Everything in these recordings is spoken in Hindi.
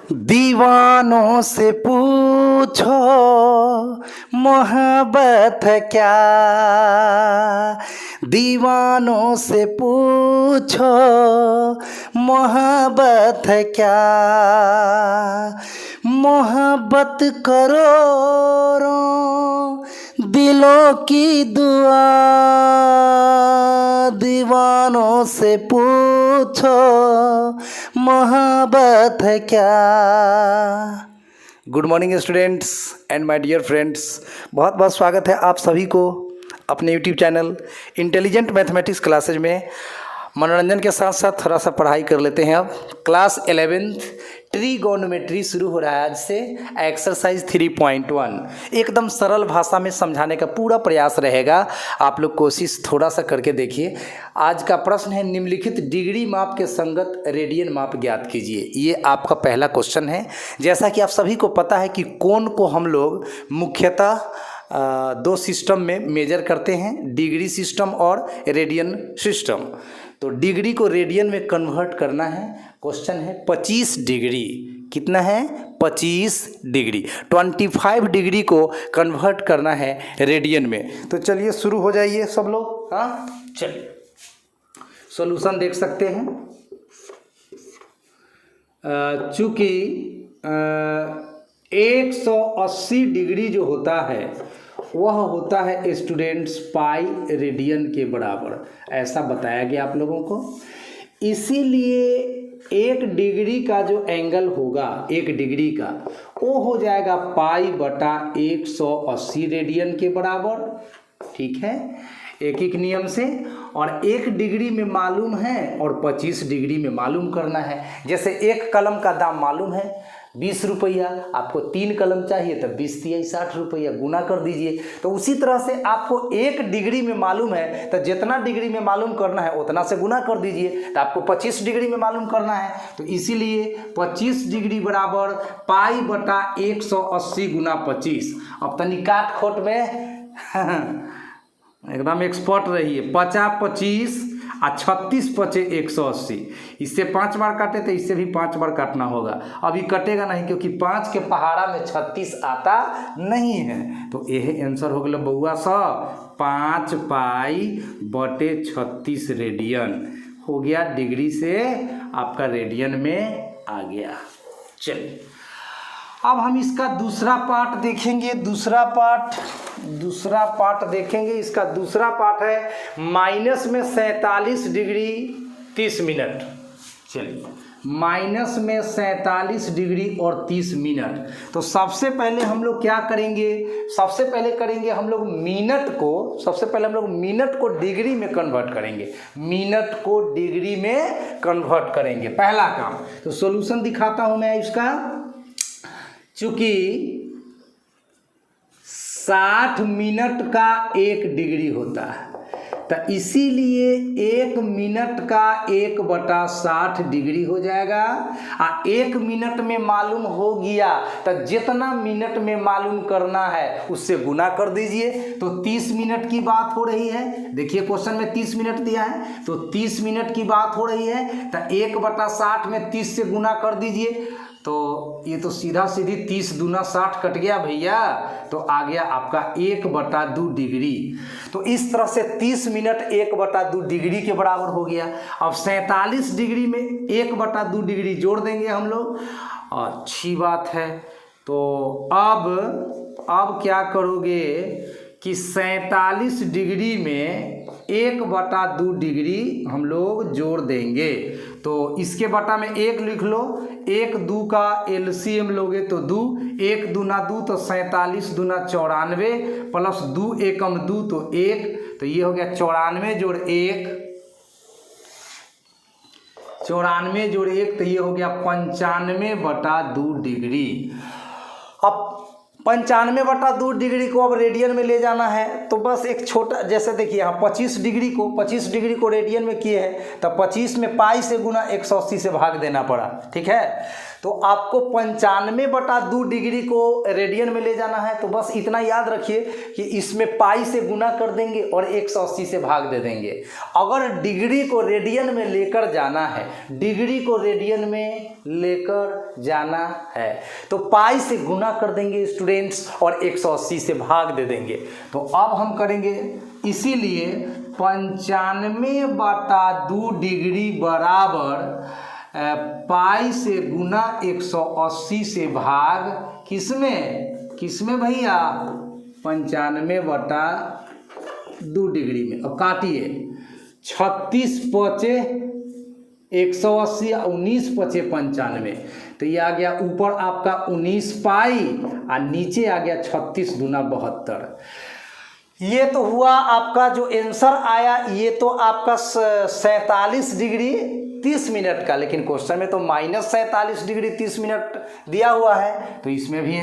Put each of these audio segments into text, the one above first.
दीवानों से पूछो मोहब्बत क्या, दीवानों से पूछो मोहब्बत क्या, मोहब्बत करोड़ों दिलों की दुआ, दीवानों से पूछो मोहब्बत क्या। Good morning students and my dear friends, बहुत बहुत स्वागत है आप सभी को अपने YouTube channel intelligent mathematics classes में। मनोरंजन के साथ साथ थोड़ा सा पढ़ाई कर लेते हैं। अब क्लास 11th ट्रिगोनोमेट्री शुरू हो रहा है आज से। एक्सरसाइज 3.1 एकदम सरल भाषा में समझाने का पूरा प्रयास रहेगा। आप लोग कोशिश थोड़ा सा करके देखिए। आज का प्रश्न है, निम्नलिखित डिग्री माप के संगत रेडियन माप ज्ञात कीजिए। ये आपका पहला क्वेश्चन है। जैसा कि आप सभी को पता है कि कोण को हम लोग मुख्यतः दो सिस्टम में मेजर करते हैं, डिग्री सिस्टम और रेडियन सिस्टम। तो डिग्री को रेडियन में कन्वर्ट करना है। क्वेश्चन है 25 डिग्री, कितना है 25 डिग्री, 25 डिग्री को कन्वर्ट करना है रेडियन में। तो चलिए शुरू हो जाइए सब लोग। हाँ चलिए सॉल्यूशन देख सकते हैं। चूँकि 180 डिग्री जो होता है वह होता है स्टूडेंट्स पाई रेडियन के बराबर, ऐसा बताया गया आप लोगों को। इसीलिए एक डिग्री का जो एंगल होगा, एक डिग्री का, वो हो जाएगा पाई बटा 180 रेडियन के बराबर। ठीक है, एक एक नियम से। और एक डिग्री में मालूम है और 25 डिग्री में मालूम करना है। जैसे एक कलम का दाम मालूम है 20 रुपया, आपको 3 कलम चाहिए तो 20 तिया 60 रुपया, गुना कर दीजिए। तो उसी तरह से आपको एक डिग्री में मालूम है तो जितना डिग्री में मालूम करना है उतना से गुना कर दीजिए। तो आपको 25 डिग्री में मालूम करना है, तो इसीलिए 25 डिग्री बराबर पाई बटा 180 गुना 25। अब तनी काट खोट में एकदम एक्सपर्ट रहिए। 50 25 और 36 पचे 180। इससे 5 बार काटे तो इससे भी 5 बार काटना होगा। अभी कटेगा नहीं क्योंकि 5 के पहाड़ा में 36 आता नहीं है। तो यह आंसर हो गया बउआ सब 5 पाई बटे 36 रेडियन हो गया। डिग्री से आपका रेडियन में आ गया। चलिए अब हम इसका दूसरा पार्ट देखेंगे। दूसरा पार्ट देखेंगे। इसका दूसरा पार्ट है माइनस में 47 डिग्री 30 मिनट। चलिए माइनस में 47 डिग्री और 30 मिनट। तो सबसे पहले हम लोग क्या करेंगे, सबसे पहले करेंगे हम लोग मिनट को डिग्री में कन्वर्ट करेंगे। मिनट को डिग्री में कन्वर्ट करेंगे, पहला काम। तो सॉल्यूशन दिखाता हूं मैं इसका। चूंकि 60 मिनट का 1 डिग्री होता है, तो इसीलिए 1 मिनट का 1/60 डिग्री हो जाएगा। 1 मिनट में मालूम हो गया तो जितना मिनट में मालूम करना है उससे गुना कर दीजिए। तो 30 मिनट की बात हो रही है। देखिए क्वेश्चन में 30 मिनट दिया है, तो 30 मिनट की बात हो रही है। तो 1/60 में 30 से गुना कर दीजिए। तो ये तो सीधा सीधी 30 दूना 60 कट गया भैया। तो आ गया आपका 1/2 डिग्री। तो इस तरह से 30 मिनट 1/2 डिग्री के बराबर हो गया। अब 47 डिग्री में 1/2 डिग्री जोड़ देंगे हम लोग। अच्छी बात है। तो अब क्या करोगे कि 47 डिग्री में 1/2 डिग्री हम लोग जोड़ देंगे। तो इसके बटा में 1 लिख लो। 1 2 का एलसीएम लोगे तो 2, 1 दूना 2 तो 47 दूना 94 प्लस 2 एकम 2 तो 1। तो ये हो गया 94 जोड़ 1, 94 जोड़ 1 तो ये हो गया 95/2 डिग्री। अब 95/2 डिग्री को अब रेडियन में ले जाना है। तो बस एक छोटा, जैसे देखिए यहाँ 25 डिग्री को रेडियन में किए हैं, तो 25 में पाई से गुना 180 से भाग देना पड़ा। ठीक है, तो आपको 95/2 डिग्री को रेडियन में ले जाना है। तो बस इतना याद रखिए कि इसमें पाई से गुना कर देंगे और 180 से भाग दे देंगे। अगर डिग्री को रेडियन में लेकर जाना है, डिग्री को रेडियन में लेकर जाना है तो पाई से गुना कर देंगे स्टूडेंट्स और 180 से भाग दे देंगे। तो अब हम करेंगे, इसीलिए 95/2 डिग्री बराबर पाई से गुना 180 से भाग किसमें भैया 95/2 डिग्री में। अब काटिए, 36 पचे 180, 19 पचे 95, तो ये आ गया ऊपर आपका 19 पाई और नीचे आ गया 36 दूना 72। ये तो हुआ आपका जो आंसर आया, ये तो आपका 47 डिग्री 30 मिनट का, लेकिन क्वेश्चन में तो -47 डिग्री 30 मिनट दिया हुआ है, तो इसमें भी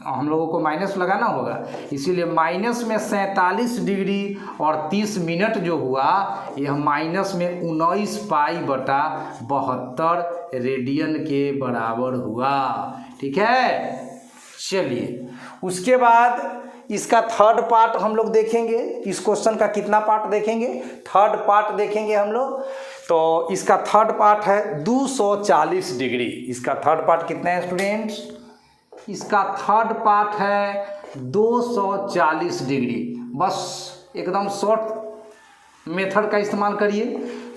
हम लोगों को माइनस लगाना होगा। इसीलिए माइनस में 47 डिग्री और 30 मिनट जो हुआ, यह माइनस में 19 पाई बटा 72 रेडियन के बराबर हुआ। ठीक है, चलिए उसके बाद इसका थर्ड पार्ट हम लोग देखेंगे। इस क्वेश्चन का कितना पार्ट देखेंगे? थर्ड पार्ट देखेंगे हम लोग। तो इसका थर्ड पार्ट है 240 डिग्री। इसका थर्ड पार्ट कितना है स्टूडेंट्स? इसका थर्ड पार्ट है 240 डिग्री। बस एकदम शॉर्ट मेथड का इस्तेमाल करिए।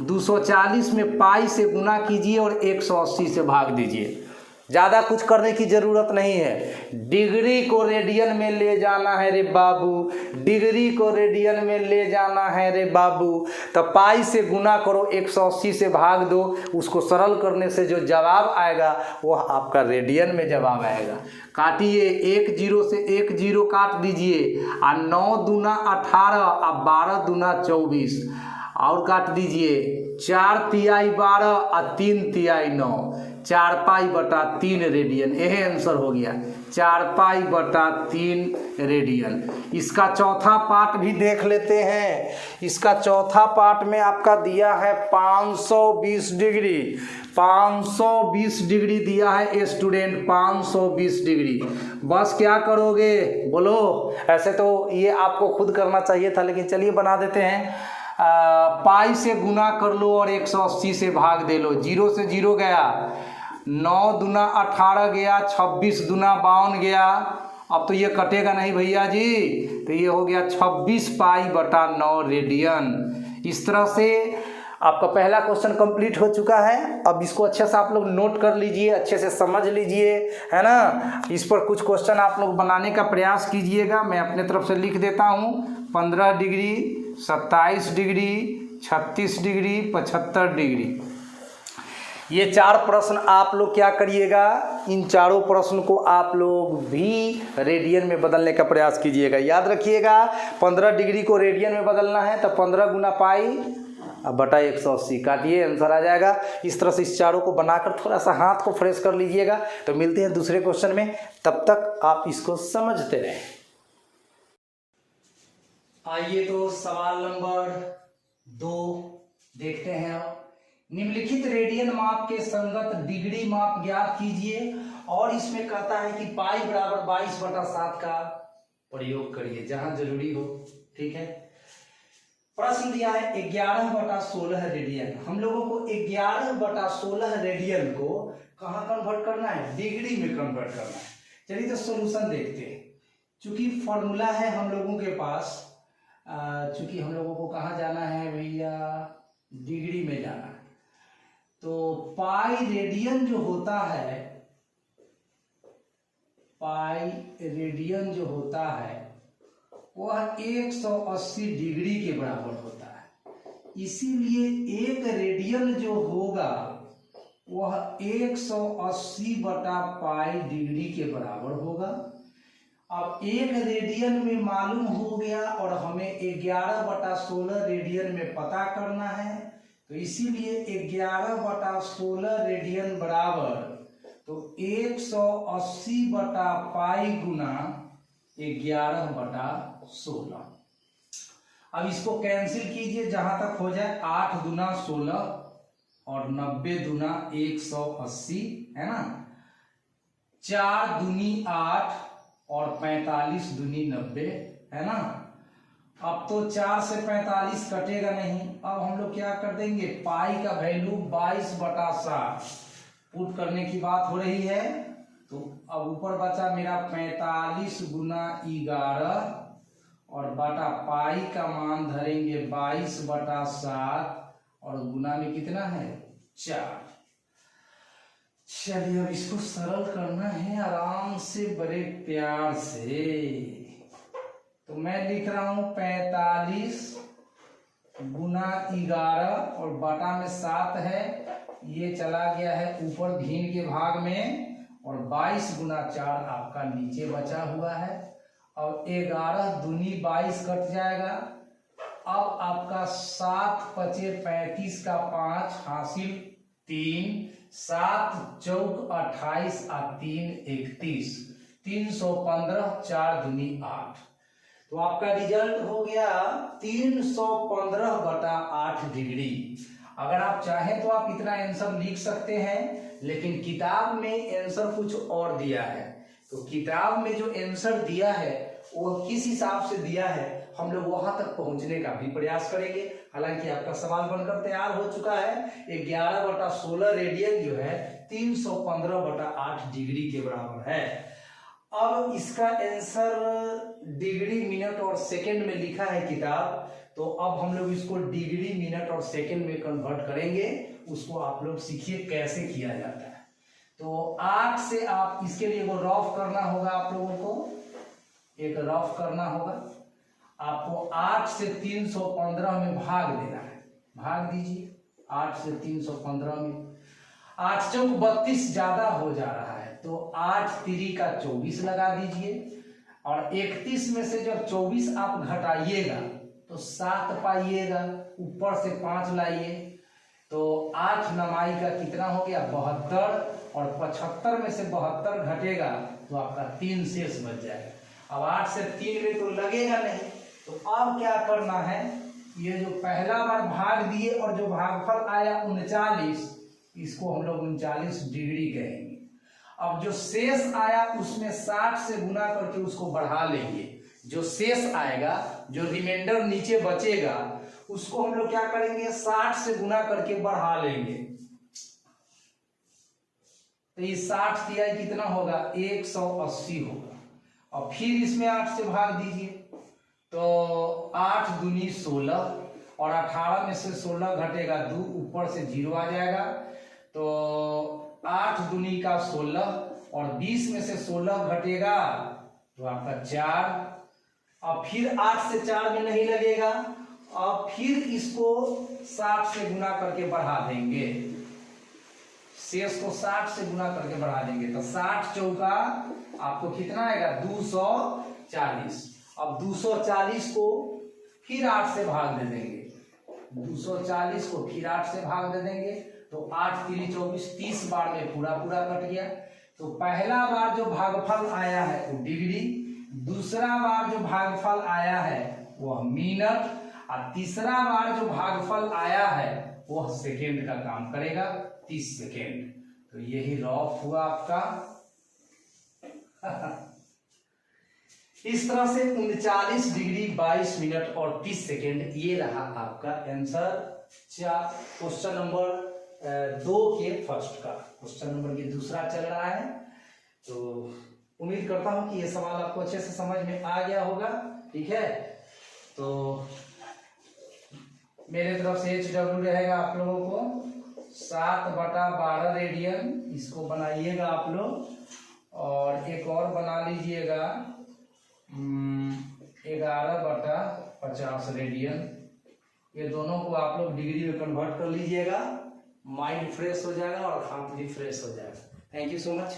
240 में पाई से गुना कीजिए और 180 से भाग दीजिए। ज़्यादा कुछ करने की ज़रूरत नहीं है। डिग्री को रेडियन में ले जाना है रे बाबू, डिग्री को रेडियन में ले जाना है रे बाबू। तो पाई से गुना करो, 180 से भाग दो, उसको सरल करने से जो जवाब आएगा वो आपका रेडियन में जवाब आएगा। काटिए, 1 0 से 1 0 काट दीजिए, और 9 दूना 18 और 12 दूना 24 और काट दीजिए। 4 तिहाई 12 और 3 तिहाई 9, 4 पाई बटा 3 रेडियन। यह आंसर हो गया, 4 पाई बटा 3 रेडियन। इसका चौथा पार्ट भी देख लेते हैं। इसका चौथा पार्ट में आपका दिया है 520 डिग्री। 520 डिग्री दिया है स्टूडेंट, 520 डिग्री। बस क्या करोगे बोलो? ऐसे तो ये आपको खुद करना चाहिए था, लेकिन चलिए बना देते हैं। पाई से गुना कर लो और 180 से भाग दे लो। 0 से 0 गया, 9 दूना 18 गया, 26 दूना 52 गया। अब तो ये कटेगा नहीं भैया जी, तो ये हो गया 26 पाई बटा 9 रेडियन। इस तरह से आपका पहला क्वेश्चन कंप्लीट हो चुका है। अब इसको अच्छे से आप लोग नोट कर लीजिए, अच्छे से समझ लीजिए, है ना। इस पर कुछ क्वेश्चन आप लोग बनाने का प्रयास कीजिएगा। मैं अपने तरफ से लिख देता हूँ। 15 डिग्री, 27 डिग्री, 36 डिग्री, 75 डिग्री। ये 4 प्रश्न आप लोग क्या करिएगा, इन चारों प्रश्न को आप लोग भी रेडियन में बदलने का प्रयास कीजिएगा। याद रखिएगा, 15 डिग्री को रेडियन में बदलना है तो 15 गुना पाई बटा 180। काटिए, आंसर आ जाएगा। इस तरह से इस चारों को बनाकर थोड़ा सा हाथ को फ्रेश कर लीजिएगा। तो मिलते हैं दूसरे क्वेश्चन में, तब तक आप इसको समझते रहें। आइए तो सवाल नंबर 2 देखते हैं। अब निम्नलिखित रेडियन माप के संगत डिग्री माप ज्ञात कीजिए, और इसमें कहता है कि पाई बराबर 22/7 का प्रयोग करिए जहां जरूरी हो। ठीक है, प्रश्न दिया है 11/16 रेडियन। हम लोगों को 11/16 रेडियन को कहाँ कन्वर्ट करना है? डिग्री में कन्वर्ट करना है। चलिए तो सॉल्यूशन देखते हैं। चूंकि फॉर्मूला है हम लोगों के पास, चूंकि हम लोगों को कहाँ जाना है भैया? डिग्री में जाना है। तो पाई रेडियन जो होता है, पाई रेडियन जो होता है वह 180 डिग्री के बराबर होता है। इसीलिए 1 रेडियन जो होगा वह 180 बटा पाई डिग्री के बराबर होगा। अब 1 रेडियन में मालूम हो गया और हमें 11/16 रेडियन में पता करना है, तो इसीलिए 11/16 रेडियन बराबर तो 180 बटा पाई गुना 11/16। अब इसको कैंसिल कीजिए, जहां तक हो जाए 8 दूना 16 और 90 दूना 180 है ना, 4 दूनी 8 और 45 दूनी 90 है ना। अब तो 4 से 45 कटेगा नहीं, अब हम लोग क्या कर देंगे, पाई का वैल्यू 22/60 पुट करने की बात हो रही है। तो अब ऊपर बचा मेरा 45 गुना 11 और बटा पाई का मान धरेंगे 22/7 और गुना में कितना है 4। चलिए अब इसको सरल करना है आराम से, बड़े प्यार से। तो मैं लिख रहा हूं 45 गुना 11 और बटा में 7 है, ये चला गया है ऊपर घीन के भाग में, और 22 गुना 4 आपका नीचे बचा हुआ है। अब 11 दूनी 22 कट जाएगा। अब आपका 7 पचे 35 का 5 हासिल 3, 7 चौक 28 और 3 31, 315, 4 दूनी 8। तो आपका रिजल्ट हो गया 315/8 डिग्री। अगर आप चाहें तो आप इतना आंसर लिख सकते हैं, लेकिन किताब में आंसर कुछ और दिया है। तो किताब में जो आंसर दिया है वो किस हिसाब से दिया है, हम लोग वहां तक पहुंचने का भी प्रयास करेंगे। हालांकि आपका सवाल बनकर तैयार हो चुका है। 11/16 रेडियन जो है 315/8 डिग्री के बराबर है। अब इसका आंसर डिग्री, मिनट और सेकंड में लिखा है किताब, तो अब हम लोग इसको डिग्री, मिनट और सेकंड में कन्वर्ट करेंगे। उसको आप लोग सीखिए कैसे किया जाता है। तो 8 से आप इसके लिए वो रफ करना होगा, आप लोगों को एक रफ करना होगा। आपको 8 से 315 में भाग देना है, भाग दीजिए 8 से 315 में। 8 चौक 32 ज्यादा हो जा रहा है, तो 8 3 का 24 लगा दीजिए, और 31 में से जब 24 आप घटाइएगा तो 7 पाइएगा, ऊपर से 5 लाइए, तो 8 नमाई का कितना हो गया 72, और 75 में से 72 घटेगा तो आपका 3 शेष बच जाएगा। अब 8 से 3 में तो लगेगा नहीं, तो अब क्या करना है, ये जो पहला बार भाग दिए और जो भागफल आया 39, इसको हम लोग 39 डिग्री कहेंगे। अब जो शेष आया उसमें 60 से गुना करके उसको बढ़ा लेंगे। जो शेष आएगा, जो रिमाइंडर नीचे बचेगा, उसको हम लोग क्या करेंगे 60 से गुना करके बढ़ा लेंगे। तो ये 60 तिहाई कितना होगा 180 होगा। और फिर इसमें 8 से भाग दीजिए, तो 8 दूनी 16 और 18 में से 16 घटेगा 2, ऊपर से 0 आ जाएगा, तो 8 दूनी का 16 और 20 में से 16 घटेगा तो आपका 4। अब फिर 8 से 4 में नहीं लगेगा, अब फिर इसको 60 से गुना करके बढ़ा देंगे, शेष को 60 से गुना करके बढ़ा देंगे, तो 60 चौका आपको कितना आएगा 240। अब 240 को फिर 8 से भाग दे देंगे, 240 को फिर 8 से भाग दे देंगे, तो 8 3 24, 30 बार में पूरा पूरा कट गया। तो पहला बार जो भागफल आया है वो डिग्री, दूसरा बार जो भागफल आया है वह मिनट, और तीसरा बार जो भागफल आया है वह सेकेंड का काम करेगा, 30 सेकेंड। तो यही रफ हुआ आपका। इस तरह से 39 डिग्री 22 मिनट और 30 सेकेंड, ये रहा आपका आंसर क्वेश्चन नंबर 2 के फर्स्ट का। क्वेश्चन नंबर ये दूसरा चल रहा है। तो उम्मीद करता हूं कि ये सवाल आपको अच्छे से समझ में आ गया होगा। ठीक है, तो मेरे तरफ से HW रहेगा आप लोगों को 7/12 रेडियन, इसको बनाइएगा आप लोग, और एक और बना लीजिएगा 11/50 रेडियन। ये दोनों को आप लोग डिग्री में कन्वर्ट कर लीजिएगा, माइंड फ्रेश हो जाएगा और हाथ भी फ्रेश हो जाएगा। Thank you so much.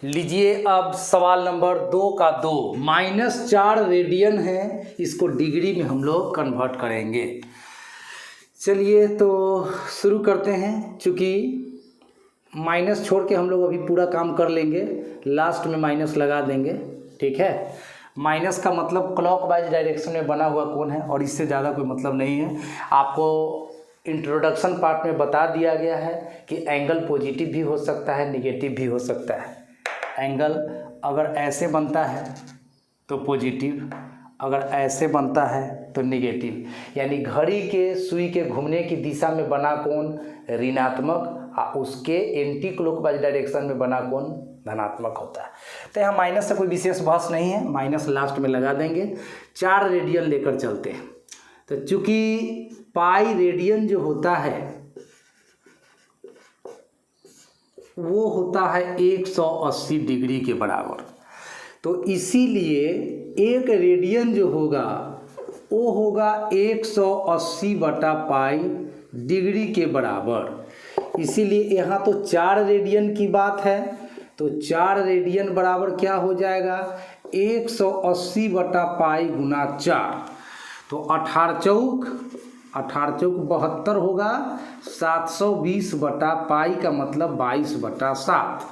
लीजिए अब सवाल नंबर 2 का 2, -4 रेडियन है, इसको डिग्री में हम लोग कन्वर्ट करेंगे। चलिए तो शुरू करते हैं। चूँकि माइनस छोड़ के हम लोग अभी पूरा काम कर लेंगे, लास्ट में माइनस लगा देंगे। ठीक है, माइनस का मतलब क्लॉकवाइज डायरेक्शन में बना हुआ कोण है और इससे ज़्यादा कोई मतलब नहीं है। आपको इंट्रोडक्शन पार्ट में बता दिया गया है कि एंगल पॉजिटिव भी हो सकता है, निगेटिव भी हो सकता है। एंगल अगर ऐसे बनता है तो पॉजिटिव, अगर ऐसे बनता है तो निगेटिव, यानी घड़ी के सुई के घूमने की दिशा में बना कोण ऋणात्मक और उसके एंटी क्लॉकवाइज डायरेक्शन में बना कोण धनात्मक होता है। तो यहाँ माइनस से कोई विशेष बहस नहीं है, माइनस लास्ट में लगा देंगे। 4 रेडियन लेकर चलते हैं। तो चूंकि पाई रेडियन जो होता है वो होता है 180 डिग्री के बराबर, तो इसीलिए एक रेडियन जो होगा वो होगा 180 बटा पाई डिग्री के बराबर। इसीलिए यहाँ तो 4 रेडियन की बात है, तो 4 रेडियन बराबर क्या हो जाएगा 180 बटा पाई गुना 4, तो 18 चौक 72 होगा। 720 बटा पाई का मतलब 22 बटा 7।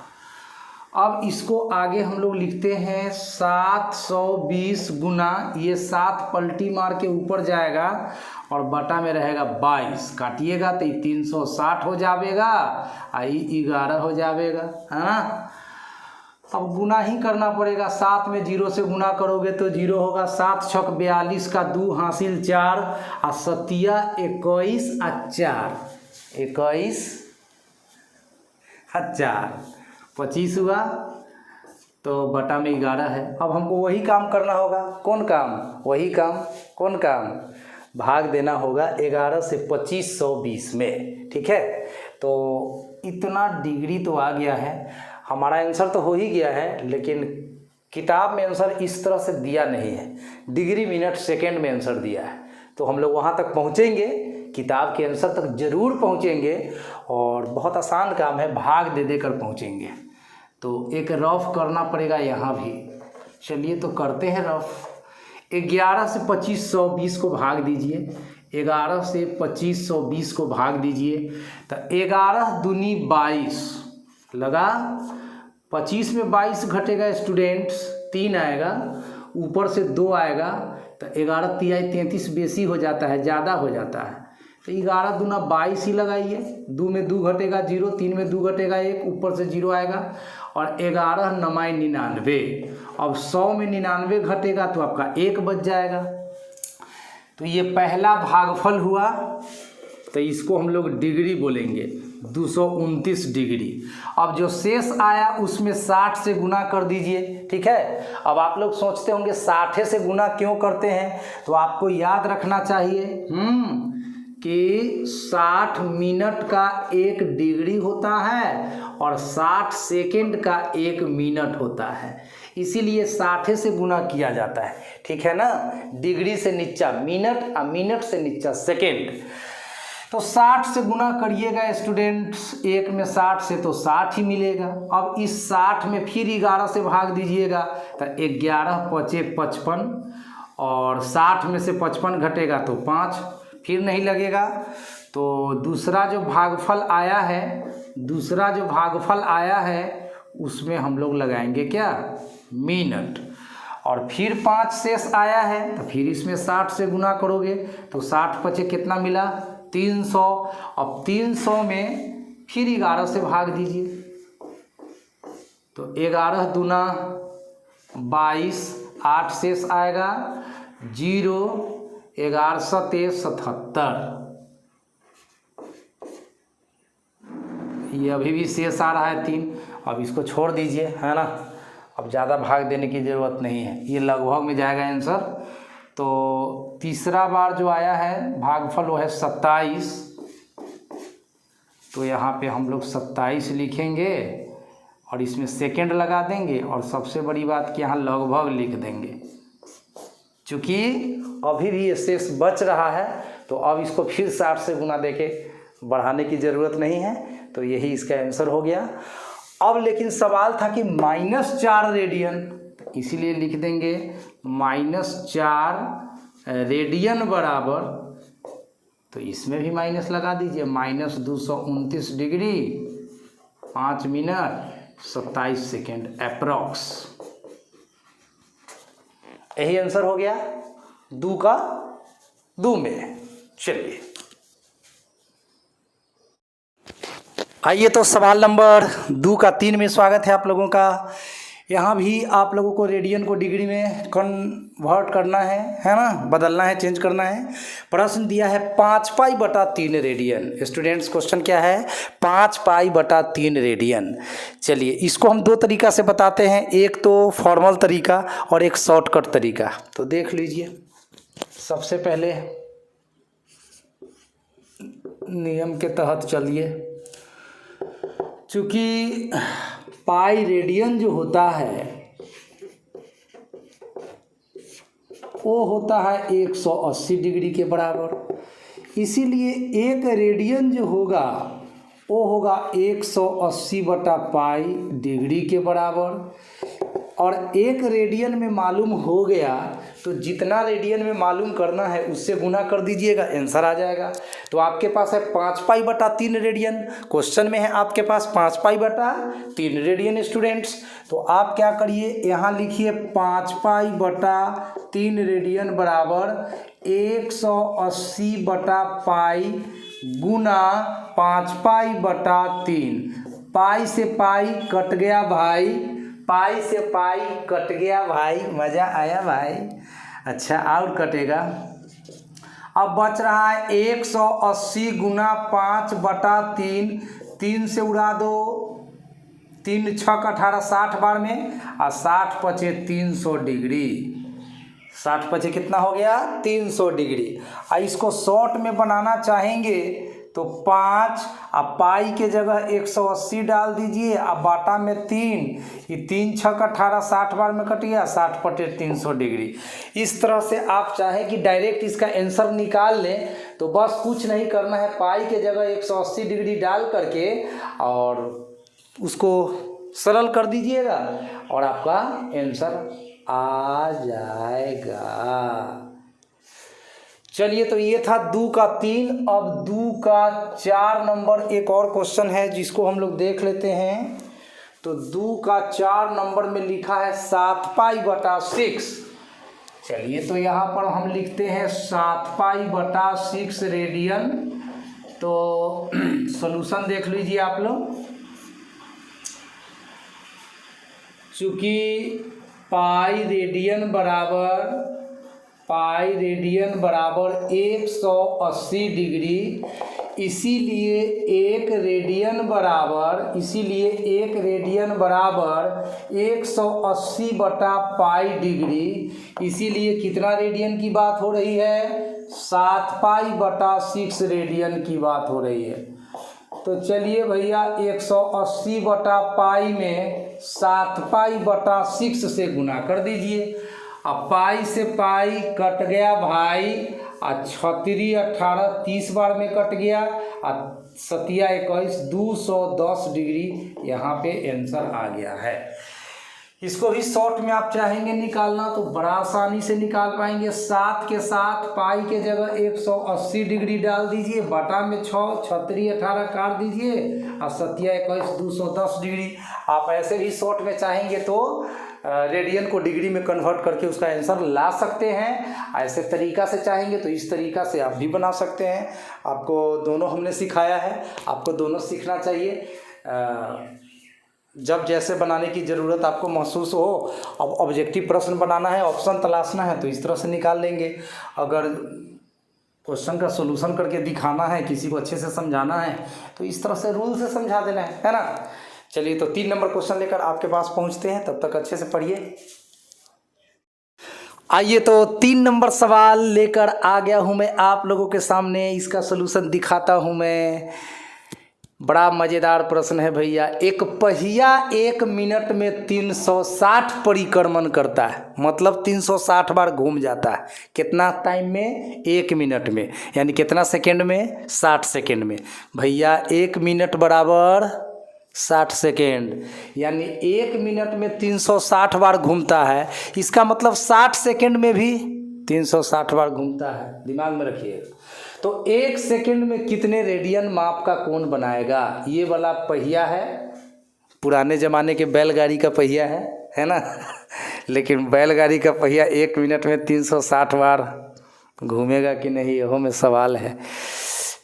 अब इसको आगे हम लोग लिखते हैं 720 गुना, ये 7 पलटी मार के ऊपर जाएगा और बटा में रहेगा 22, काटिएगा तो 360 हो जाएगा, आई 11 हो जाएगा, है ना। अब गुना ही करना पड़ेगा, 7 में 0 से गुना करोगे तो 0 होगा, 7 छक 42 का 2 हासिल 4 और 7 21 और 4 21 और 4 25 हुआ, तो बटा में 11 है। अब हमको वही काम करना होगा, कौन काम, वही काम, कौन काम, भाग देना होगा 11 से 2520 में, ठीक है। तो इतना डिग्री तो आ गया है, हमारा आंसर तो हो ही गया है, लेकिन किताब में आंसर इस तरह से दिया नहीं है, डिग्री मिनट सेकेंड में आंसर दिया है। तो हम लोग वहाँ तक पहुँचेंगे, किताब के आंसर तक ज़रूर पहुँचेंगे और बहुत आसान काम है, भाग दे देकर पहुँचेंगे। तो एक रफ करना पड़ेगा यहाँ भी, चलिए तो करते हैं रफ। 11 से 2520 को भाग दीजिए, 11 से 2520 को भाग दीजिए, तो 11 दूनी 22 लगा, 25 में 22 घटेगा स्टूडेंट्स 3 आएगा, ऊपर से 2 आएगा, तो 11 तिहाई 33 बेसी हो जाता है, ज़्यादा हो जाता है, तो 11 दूना 22 ही लगाइए, 2 में 2 घटेगा 0, 3 में 2 घटेगा 1, ऊपर से 0 आएगा, और 11 9 99। अब 100 में 99 घटेगा तो आपका 1 बच जाएगा। तो ये पहला भागफल हुआ, तो इसको हम लोग डिग्री बोलेंगे, 229 डिग्री। अब जो शेष आया उसमें 60 से गुना कर दीजिए, ठीक है। अब आप लोग सोचते होंगे 60 से गुना क्यों करते हैं, तो आपको याद रखना चाहिए कि 60 मिनट का 1 डिग्री होता है और 60 सेकंड का 1 मिनट होता है, इसीलिए 60 से गुना किया जाता है, ठीक है ना। डिग्री से नीचा मिनट और मिनट से नीचा सेकंड, तो 60 से गुना करिएगा स्टूडेंट्स, 1 में 60 से तो 60 ही मिलेगा। अब इस 60 में फिर 11 से भाग दीजिएगा, तो 11 पचे 55, और 60 में से 55 घटेगा तो 5, फिर नहीं लगेगा। तो दूसरा जो भागफल आया है उसमें हम लोग लगाएंगे क्या, मिनट, और फिर 5 शेष आया है, तो फिर इसमें 60 से गुना करोगे तो 60 पचे कितना मिला 300। अब 300 में फिर 11 से भाग दीजिए, तो 11 दूना 22, 8 शेष आएगा 0, 11 सते 77, ये अभी भी शेष आ रहा है 3। अब इसको छोड़ दीजिए, है ना, अब ज़्यादा भाग देने की ज़रूरत नहीं है, ये लगभग में जाएगा आंसर। तो तीसरा बार जो आया है भागफल वो है 27, तो यहाँ पे हम लोग 27 लिखेंगे और इसमें सेकंड लगा देंगे, और सबसे बड़ी बात कि यहाँ लगभग लिख देंगे, चूँकि अभी भी ये शेष बच रहा है, तो अब इसको फिर 60 से गुना देके बढ़ाने की ज़रूरत नहीं है, तो यही इसका आंसर हो गया। अब लेकिन सवाल था कि -4 रेडियन, इसीलिए लिख देंगे -4 रेडियन बराबर, तो इसमें भी माइनस लगा दीजिए, -229 डिग्री 5 मिनट 27 सेकेंड अप्रॉक्स। यही आंसर हो गया दो का दो में। चलिए आइए तो सवाल नंबर 2 का 3 में स्वागत है आप लोगों का। यहाँ भी आप लोगों को रेडियन को डिग्री में कन्वर्ट करना है ना, बदलना है, चेंज करना है। प्रश्न दिया है 5 पाई बटा 3 रेडियन। स्टूडेंट्स क्वेश्चन क्या है? 5 पाई बटा 3 रेडियन। चलिए इसको हम दो तरीका से बताते हैं, एक तो फॉर्मल तरीका और एक शॉर्टकट तरीका। तो देख लीजिए, सबसे पहले नियम के तहत चलिए। चूँकि पाई रेडियन जो होता है वो होता है 180 डिग्री के बराबर, इसीलिए एक रेडियन जो होगा वो होगा 180 बटा पाई डिग्री के बराबर। और एक रेडियन में मालूम हो गया तो जितना रेडियन में मालूम करना है उससे गुना कर दीजिएगा, आंसर आ जाएगा। तो आपके पास है 5 पाई बटा 3 रेडियन। क्वेश्चन में है आपके पास 5 पाई बटा 3 रेडियन स्टूडेंट्स। तो आप क्या करिए, यहाँ लिखिए 5 पाई बटा 3 रेडियन बराबर 180 बटा पाई गुना 5 पाई बटा 3। पाई से पाई कट गया भाई, पाई से पाई कट गया भाई, मज़ा आया भाई। अच्छा और कटेगा, अब बच रहा है 180 गुना 5 बटा 3। 3 से उड़ा दो, 3 छक 18 60 बार में, और 60 पचे 300 डिग्री। 60 पचे कितना हो गया? 300 डिग्री। और इसको शॉर्ट में बनाना चाहेंगे तो 5 अब पाई के जगह 180 डाल दीजिए, अब बाटा में 3, ये 3 छक 18 60 बार में कट गया, 60 बटे 300 डिग्री। इस तरह से आप चाहें कि डायरेक्ट इसका आंसर निकाल लें तो बस कुछ नहीं करना है, पाई के जगह 180 डिग्री डाल करके और उसको सरल कर दीजिएगा और आपका आंसर आ जाएगा। चलिए तो ये था 2 का 3। अब 2 का 4 नंबर एक और क्वेश्चन है जिसको हम लोग देख लेते हैं। तो 2 का 4 नंबर में लिखा है 7 पाई बटा 6। चलिए तो यहाँ पर हम लिखते हैं 7 पाई बटा 6 रेडियन। तो सॉल्यूशन देख लीजिए आप लोग। चूँकि पाई रेडियन बराबर 180 डिग्री, इसीलिए एक रेडियन बराबर 180 बटा पाई डिग्री। इसीलिए कितना रेडियन की बात हो रही है? 7 पाई बटा 6 रेडियन की बात हो रही है। तो चलिए भैया 180 बटा पाई में 7 पाई बटा 6 से गुना कर दीजिए। अब पाई से पाई कट गया भाई, और 36 18 30 बार में कट गया, और 7 21 210 डिग्री यहाँ पे आंसर आ गया है। इसको भी शॉर्ट में आप चाहेंगे निकालना तो बड़ा आसानी से निकाल पाएंगे। 7 के साथ पाई के जगह 180 डिग्री डाल दीजिए, बटा में 6 36 18 काट दीजिए, और 7 21 210 डिग्री। आप ऐसे भी शॉर्ट में चाहेंगे तो रेडियन को डिग्री में कन्वर्ट करके उसका आंसर ला सकते हैं। ऐसे तरीका से चाहेंगे तो इस तरीका से आप भी बना सकते हैं। आपको दोनों हमने सिखाया है, आपको दोनों सीखना चाहिए। जब जैसे बनाने की ज़रूरत आपको महसूस हो, अब ऑब्जेक्टिव प्रश्न बनाना है, ऑप्शन तलाशना है तो इस तरह से निकाल लेंगे। अगर क्वेश्चन का सॉल्यूशन करके दिखाना है, किसी को अच्छे से समझाना है तो इस तरह से रूल से समझा देना है ना। चलिए तो 3 नंबर क्वेश्चन लेकर आपके पास पहुंचते हैं, तब तक अच्छे से पढ़िए। आइए तो 3 नंबर सवाल लेकर आ गया हूं मैं आप लोगों के सामने, इसका सॉल्यूशन दिखाता हूं मैं। बड़ा मज़ेदार प्रश्न है भैया। एक पहिया 1 मिनट में 360 परिक्रमण करता है, मतलब 360 बार घूम जाता है। कितना टाइम में? 1 मिनट में। यानी कितना सेकंड में? 60 सेकंड में। भैया 1 मिनट बराबर 60 सेकेंड, यानी 1 मिनट में 360 बार घूमता है। इसका मतलब 60 सेकेंड में भी 360 बार घूमता है। दिमाग में रखिएगा। तो 1 सेकेंड में कितने रेडियन माप का कोण बनाएगा? ये वाला पहिया है, पुराने ज़माने के बैलगाड़ी का पहिया है ना। लेकिन बैलगाड़ी का पहिया 1 मिनट में 360 बार घूमेगा कि नहीं, यह में सवाल है।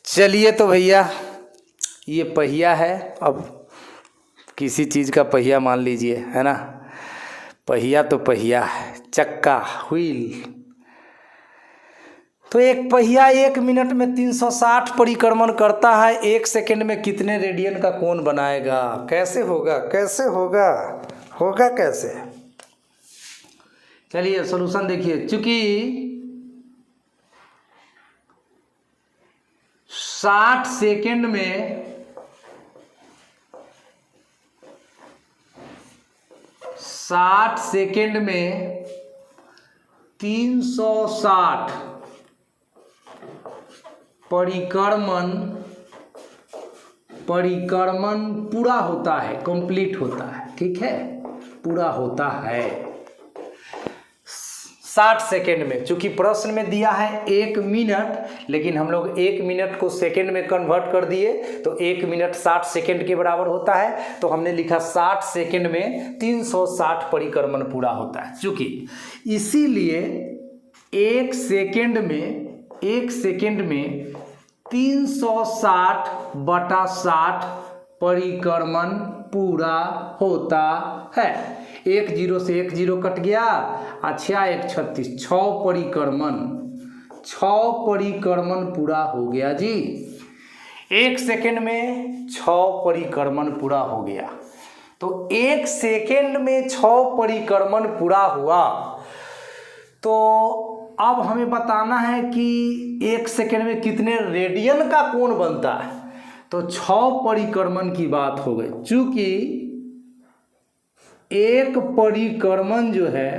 चलिए तो भैया ये पहिया है, अब किसी चीज़ का पहिया मान लीजिए, है ना। पहिया तो पहिया है, चक्का, व्हील। तो एक पहिया 1 मिनट में 360 परिक्रमण करता है, 1 सेकंड में कितने रेडियन का कोण बनाएगा? कैसे होगा, कैसे होगा, होगा कैसे? चलिए सॉल्यूशन देखिए। चूंकि 60 सेकंड में 360 परिक्रमण पूरा होता है, कंप्लीट होता है, ठीक है, पूरा होता है 60 सेकेंड में। चूंकि प्रश्न में दिया है 1 मिनट, लेकिन हम लोग 1 मिनट को सेकेंड में कन्वर्ट कर दिए, तो 1 मिनट 60 सेकेंड के बराबर होता है। तो हमने लिखा 60 सेकेंड में 360 परिक्रमण पूरा होता है। चूंकि इसीलिए 1 सेकेंड में 360/60 परिक्रमण पूरा होता है। 1 0 से 1 0 कट गया, अच्छा 1 36, 6 परिक्रमण पूरा हो गया जी। 1 सेकेंड में 6 परिक्रमण पूरा हो गया। तो 1 सेकेंड में 6 परिक्रमण पूरा हुआ। तो अब हमें बताना है कि 1 सेकेंड में कितने रेडियन का कोण बनता है। तो 6 परिक्रमण की बात हो गई। चूंकि एक परिक्रमण जो है,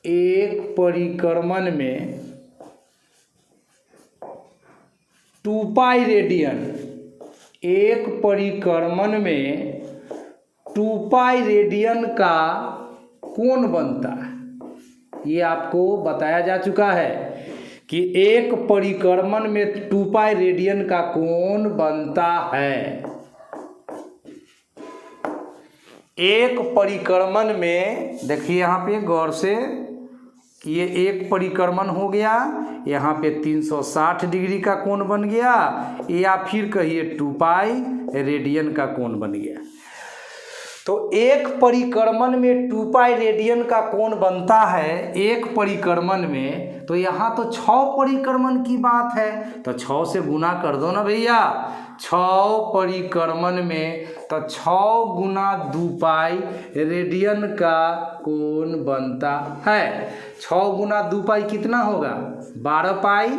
एक परिक्रमण में 2 पाई रेडियन, एक परिक्रमण में 2 पाई रेडियन का कोण बनता है। ये आपको बताया जा चुका है कि एक परिक्रमण में 2 पाई रेडियन का कोण बनता है। एक परिक्रमण में देखिए, यहाँ पे गौर से, ये एक परिक्रमण हो गया, यहाँ पे 360 डिग्री का कोण बन गया, या फिर कहिए 2 पाई रेडियन का कोण बन गया। तो एक परिक्रमण में 2 पाई रेडियन का कोण बनता है एक परिक्रमण में। तो यहाँ तो 6 परिक्रमण की बात है, तो 6 से गुना कर दो ना भैया। 6 परिक्रमण में तो 6 गुना 2 पाई रेडियन का कोण बनता है। 6 गुना 2 पाई कितना होगा? 12 पाई।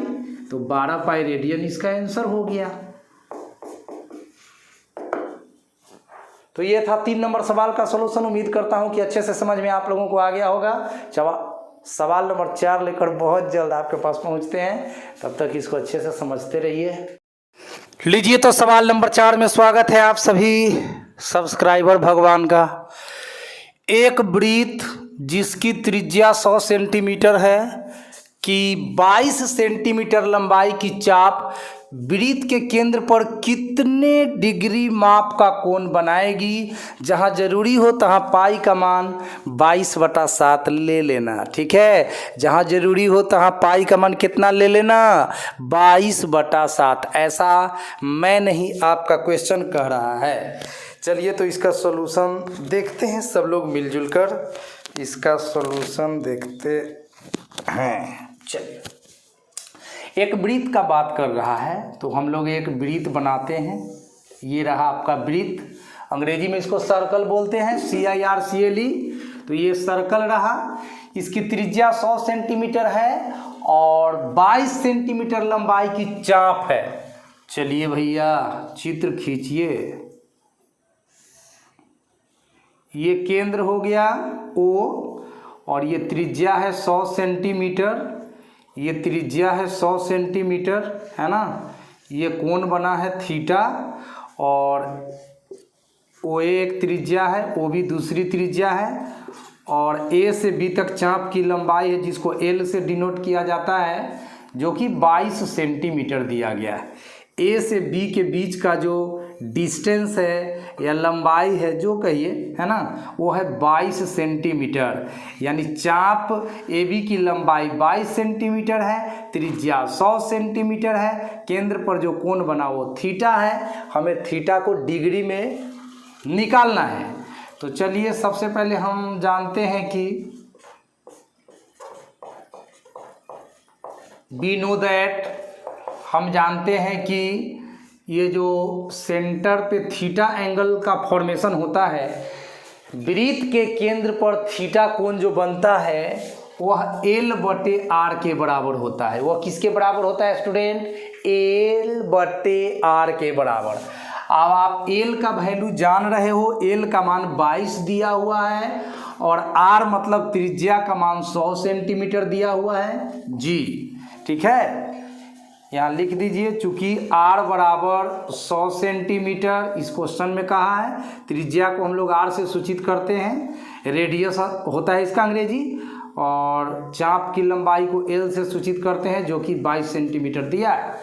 तो 12 पाई रेडियन इसका आंसर हो गया। तो ये था 3 नंबर सवाल का सलूशन। उम्मीद करता हूं कि अच्छे से समझ में आप लोगों को आ गया होगा। सवाल नंबर 4 लेकर बहुत जल्द आपके पास पहुंचते हैं, तब तक इसको अच्छे से समझते रहिए। लीजिए तो सवाल नंबर 4 में स्वागत है आप सभी सब्सक्राइबर भगवान का। एक वृत्त जिसकी त्रिज्या 100 सेंटीमीटर है कि 22 सेंटीमीटर लंबाई की चाप वृत्त के केंद्र पर कितने डिग्री माप का कोण बनाएगी? जहां जरूरी हो तहां पाई का मान 22/7 ले लेना, ठीक है। जहां जरूरी हो तहां पाई का मान कितना ले लेना? 22/7। ऐसा मैं नहीं, आपका क्वेश्चन कह रहा है। चलिए तो इसका सॉल्यूशन देखते हैं, सब लोग मिलजुल कर इसका सॉल्यूशन देखते हैं। चलिए, एक वृत्त का बात कर रहा है, तो हम लोग एक वृत्त बनाते हैं। ये रहा आपका वृत्त, अंग्रेजी में इसको सर्कल बोलते हैं, CIRCLE। तो ये सर्कल रहा, इसकी त्रिज्या 100 सेंटीमीटर है और 22 सेंटीमीटर लंबाई की चाप है। चलिए भैया चित्र खींचिए। ये केंद्र हो गया O और ये त्रिज्या है 100 सेंटीमीटर। ये त्रिज्या है 100 सेंटीमीटर, है ना। ये कोण बना है थीटा और OA एक त्रिज्या है, OB दूसरी त्रिज्या है और A से B तक चाप की लंबाई है जिसको L से डिनोट किया जाता है, जो कि 22 सेंटीमीटर दिया गया है। A से B के बीच का जो डिस्टेंस है या लंबाई है जो कहिए, है ना, वो है 22 सेंटीमीटर। यानी चाप AB की लंबाई 22 सेंटीमीटर है, त्रिज्या 100 सेंटीमीटर है, केंद्र पर जो कोण बना वो थीटा है। हमें थीटा को डिग्री में निकालना है। तो चलिए सबसे पहले हम जानते हैं कि वी नो दैट, हम जानते हैं कि ये जो सेंटर पे थीटा एंगल का फॉर्मेशन होता है, वृत्त के केंद्र पर थीटा कोण जो बनता है वह L/R के बराबर होता है। वह किसके बराबर होता है स्टूडेंट? L/R के बराबर। अब आप L का वैल्यू जान रहे हो, L का मान 22 दिया हुआ है और R मतलब त्रिज्या का मान 100 सेंटीमीटर दिया हुआ है जी। ठीक है, यहाँ लिख दीजिए, चूंकि R बराबर 100 सेंटीमीटर इस क्वेश्चन में कहा है, त्रिज्या को हम लोग R से सूचित करते हैं, रेडियस होता है इसका अंग्रेजी, और चाप की लंबाई को L से सूचित करते हैं जो कि 22 सेंटीमीटर दिया है।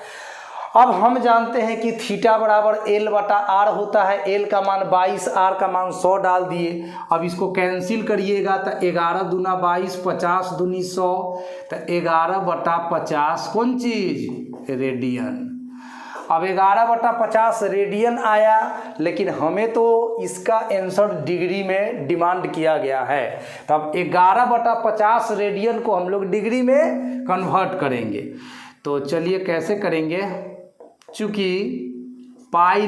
अब हम जानते हैं कि थीटा बराबर L/R होता है। L का मान 22, R का मान 100 डाल दिए। अब इसको कैंसिल करिएगा तो 11 दूना 22, 50 दूनी 100, तो 11/50 कौन चीज़? रेडियन। अब 11/50 रेडियन आया, लेकिन हमें तो इसका आंसर डिग्री में डिमांड किया गया है। तो अब 11/50 रेडियन को हम लोग डिग्री में कन्वर्ट करेंगे। तो चलिए कैसे करेंगे, चूँकि पाई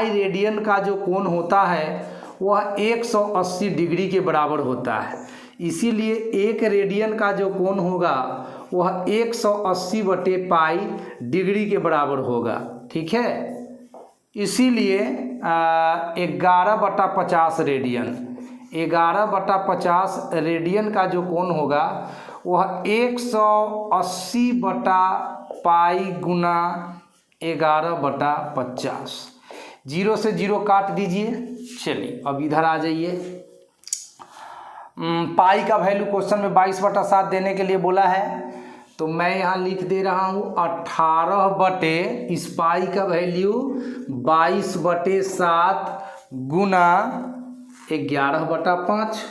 रेडियन का जो कोण होता है वह 180 डिग्री के बराबर होता है, इसीलिए 1 रेडियन का जो कोण होगा वह 180/पाई डिग्री के बराबर होगा। ठीक है, इसीलिए 11/50 रेडियन, 11/50 रेडियन का जो कोण होगा वह 180/पाई गुना 11/50। 0 से 0 काट दीजिए। चलिए अब इधर आ जाइए। पाई का वैल्यू क्वेश्चन में 22/7 देने के लिए बोला है, तो मैं यहाँ लिख दे रहा हूँ 18 इस पाई का वैल्यू 22/7 गुना 11/5।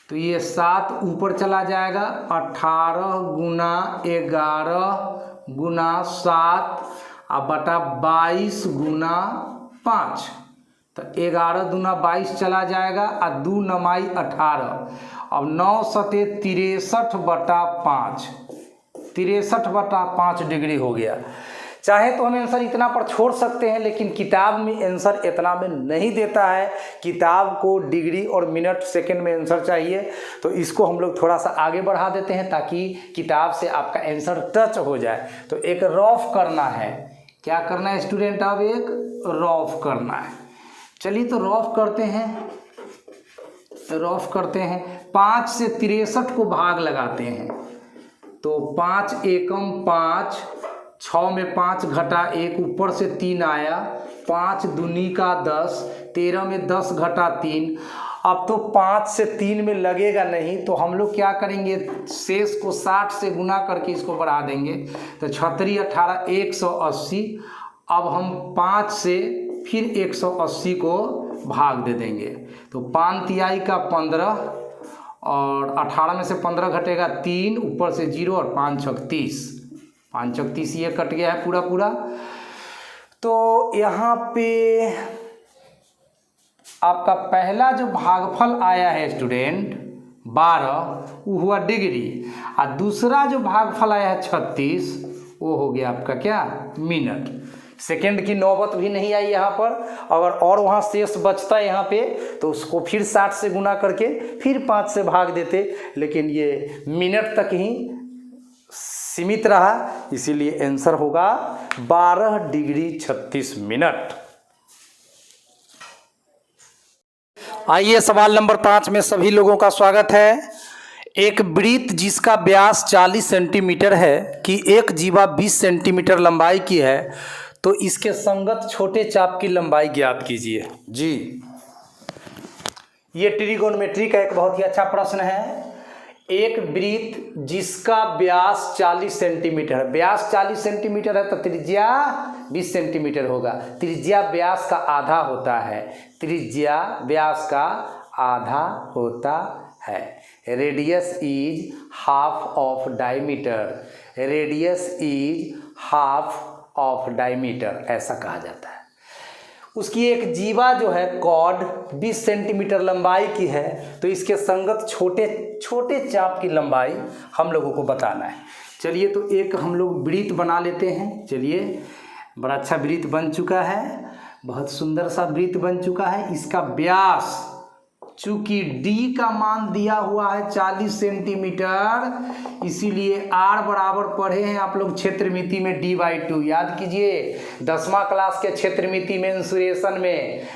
तो ये 7 ऊपर चला जाएगा, 18 गुना 11 गुना 7 और बटा 22 गुना 5। तो 11 दूना 22 चला जाएगा और 2 9 18। अब 9 सते 63/5, 63/5 डिग्री हो गया। चाहे तो हम आंसर इतना पर छोड़ सकते हैं, लेकिन किताब में आंसर इतना में नहीं देता है। किताब को डिग्री और मिनट सेकंड में आंसर चाहिए, तो इसको हम लोग थोड़ा सा आगे बढ़ा देते हैं ताकि किताब से आपका आंसर टच हो जाए। तो एक रफ करना है, क्या करना है स्टूडेंट? अब एक रफ करना है। चलिए तो रफ करते हैं। 5 से 63 को भाग लगाते हैं, तो 5 एकम 5, 6 में 5 घटा 1, ऊपर से 3 आया, 5 दूनी का 10, 13 में 10 घटा 3। अब तो 5 से 3 में लगेगा नहीं, तो हम लोग क्या करेंगे, शेष को 60 से गुना करके इसको बढ़ा देंगे। तो 36 18 180। अब हम 5 से फिर 180 को भाग दे देंगे, तो 5 तिहाई का 15 और 18 में से 15 घटेगा 3, ऊपर से 0 और 5 छक 30, 5 छक 30 ये कट गया है पूरा। तो यहाँ पे आपका पहला जो भागफल आया है स्टूडेंट 12, वो हुआ डिग्री, और दूसरा जो भागफल आया है 36, वो हो गया आपका क्या? मिनट। सेकंड की नौबत भी नहीं आई यहाँ पर। अगर और वहाँ शेष बचता है यहाँ पे, तो उसको फिर 60 से गुना करके फिर 5 से भाग देते, लेकिन ये मिनट तक ही सीमित रहा, इसीलिए आंसर होगा 12 डिग्री 36 मिनट। आइए सवाल नंबर 5 में सभी लोगों का स्वागत है। एक वृत्त जिसका व्यास 40 सेंटीमीटर है कि एक जीवा 20 सेंटीमीटर लंबाई की है, तो इसके संगत छोटे चाप की लंबाई ज्ञात कीजिए जी। ये ट्रिगोनोमेट्री का एक बहुत ही अच्छा प्रश्न है। एक वृत्त जिसका व्यास 40 सेंटीमीटर है, व्यास 40 सेंटीमीटर है तो त्रिज्या 20 सेंटीमीटर होगा। त्रिज्या व्यास का आधा होता है, त्रिज्या व्यास का आधा होता है। Radius is half of diameter, radius is half of diameter, ऐसा कहा जाता है। उसकी एक जीवा जो है कॉर्ड 20 सेंटीमीटर लंबाई की है, तो इसके संगत छोटे छोटे चाप की लंबाई हम लोगों को बताना है। चलिए तो एक हम लोग वृत्त बना लेते हैं। चलिए, बड़ा अच्छा वृत्त बन चुका है, बहुत सुंदर सा वृत्त बन चुका है। इसका व्यास, चूंकि d का मान दिया हुआ है 40 सेंटीमीटर, इसीलिए r बराबर पढ़े हैं आप लोग क्षेत्रमिति में d/2। याद कीजिए 10वां क्लास के क्षेत्रमिति